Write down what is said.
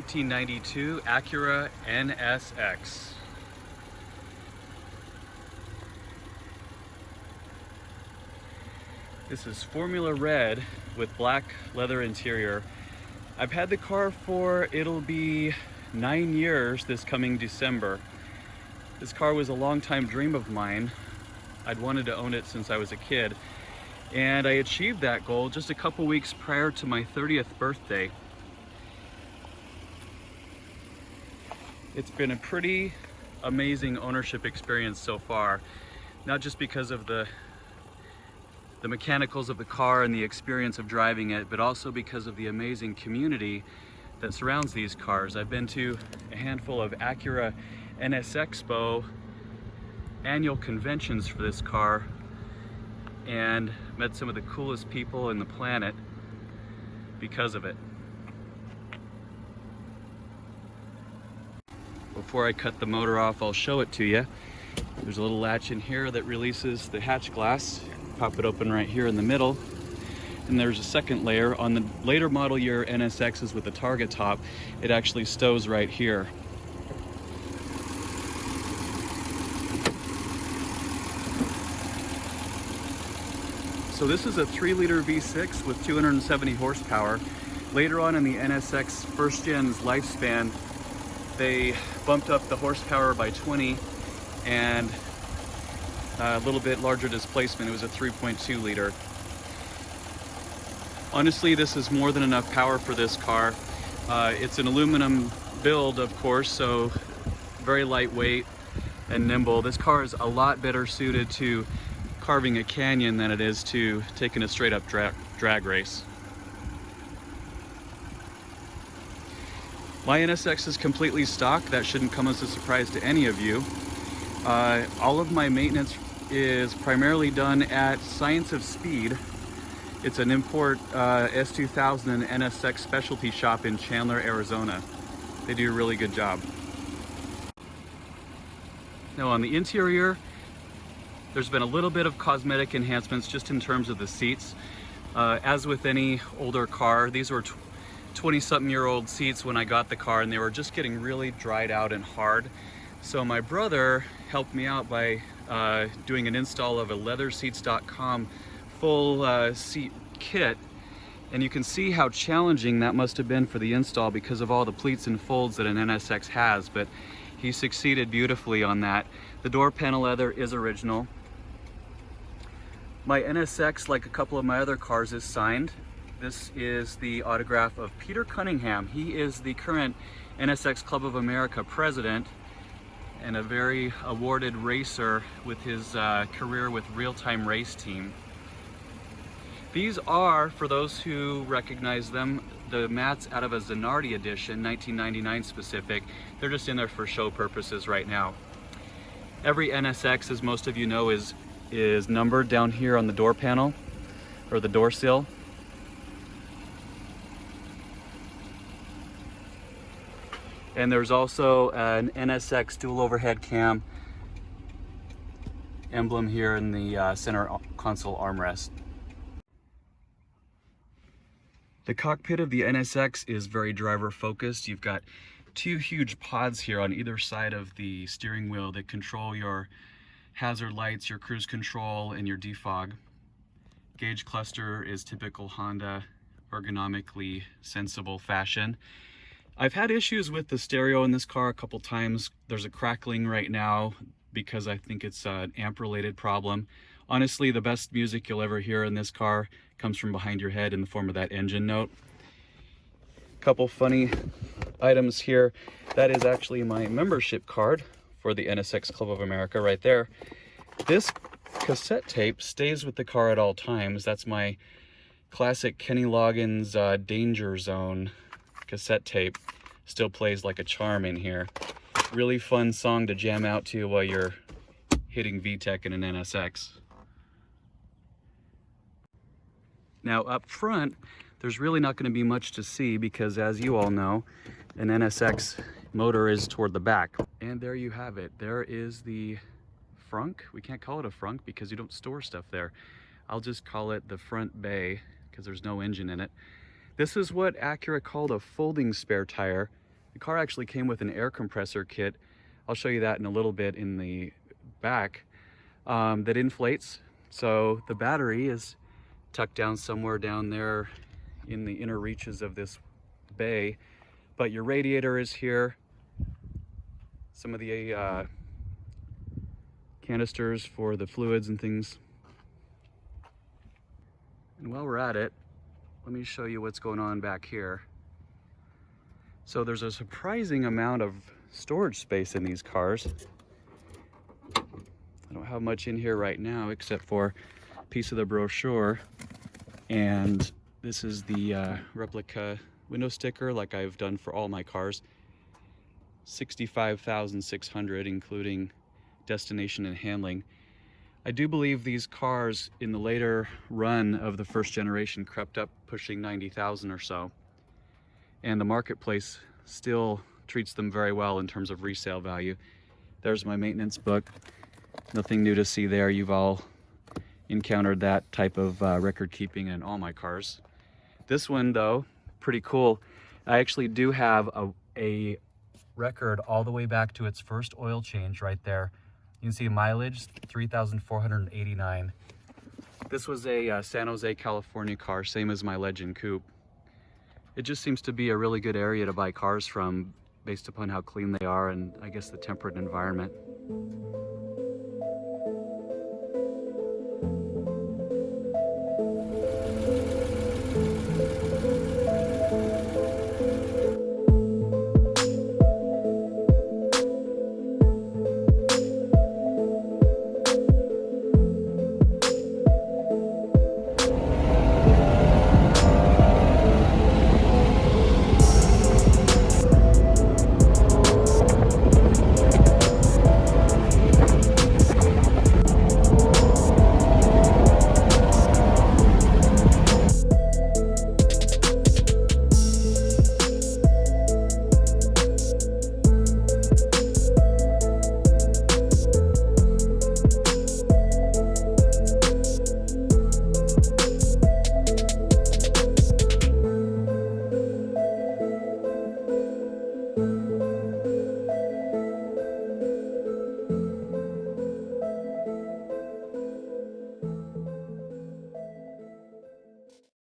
1992 Acura NSX. This is Formula Red with black leather interior. I've had the car for, it'll be 9 years this coming December. This car was a long-time dream of mine. I'd wanted to own it since I was a kid, and I achieved that goal just a couple weeks prior to my 30th birthday. It's been a pretty amazing ownership experience so far, not just because of the mechanicals of the car and the experience of driving it, but also because of the amazing community that surrounds these cars. I've been to a handful of Acura NSX annual conventions for this car and met some of the coolest people in the planet because of it. Before I cut the motor off, I'll show it to you. There's a little latch in here that releases the hatch glass. Pop it open right here in the middle. And there's a second layer. On the later model year NSXs with the target top, it actually stows right here. So this is a 3-liter V6 with 270 horsepower. Later on in the NSX first gen's lifespan, they bumped up the horsepower by 20 and a little bit larger displacement. It was a 3.2 liter. Honestly, this is more than enough power for this car. It's an aluminum build, of course, so very lightweight and nimble. This car is a lot better suited to carving a canyon than it is to taking a straight up drag race. My NSX is completely stock. That shouldn't come as a surprise to any of you. All of my maintenance is primarily done at Science of Speed. It's an import S2000 NSX specialty shop in Chandler, Arizona. They do a really good job. Now on the interior, there's been a little bit of cosmetic enhancements just in terms of the seats. As with any older car, these were 20-something-year-old seats when I got the car, and they were just getting really dried out and hard. So my brother helped me out by doing an install of a leatherseats.com full seat kit, and you can see how challenging that must have been for the install because of all the pleats and folds that an NSX has, but he succeeded beautifully on that. The door panel leather is original. My NSX, like a couple of my other cars, is signed. This is the autograph of Peter Cunningham. He is the current NSX Club of America president and a very awarded racer with his career with Real Time Race Team. These are, for those who recognize them, the mats out of a Zanardi edition, 1999 specific. They're just in there for show purposes right now. Every NSX, as most of you know, is numbered down here on the door panel or the door sill. And there's also an NSX dual overhead cam emblem here in the center console armrest. The cockpit of the NSX is very driver focused. You've got two huge pods here on either side of the steering wheel that control your hazard lights, your cruise control, and your defog. Gauge cluster is typical Honda, ergonomically sensible fashion. I've had issues with the stereo in this car a couple times. There's a crackling right now because I think it's an amp related problem. Honestly, the best music you'll ever hear in this car comes from behind your head in the form of that engine note. Couple funny items here. That is actually my membership card for the NSX Club of America right there. This cassette tape stays with the car at all times. That's my classic Kenny Loggins Danger Zone cassette tape. Still plays like a charm in here. Really fun song to jam out to while you're hitting VTEC in an NSX. Now up front, there's really not going to be much to see because, as you all know, an NSX motor is toward the back. And there you have it. There is the frunk. We can't call it a frunk because you don't store stuff there. I'll just call it the front bay because there's no engine in it. This is what Acura called a folding spare tire The car actually came with an air compressor kit. I'll show you that in a little bit in the back, that inflates. So the battery is tucked down somewhere down there in the inner reaches of this bay, but your radiator is here. Some of the canisters for the fluids and things. And while we're at it, let me show you what's going on back here. So there's a surprising amount of storage space in these cars. I don't have much in here right now except for a piece of the brochure, and this is the replica window sticker like I've done for all my cars. 65,600 including destination and handling. I do believe these cars in the later run of the first generation crept up pushing 90,000 or so, and the marketplace still treats them very well in terms of resale value. There's my maintenance book. Nothing new to see there. You've all encountered that type of record keeping in all my cars. This one though, pretty cool. I actually do have a record all the way back to its first oil change right there. You can see mileage, 3,489. This was a San Jose, California car, same as my Legend Coupe. It just seems to be a really good area to buy cars from based upon how clean they are and I guess the temperate environment.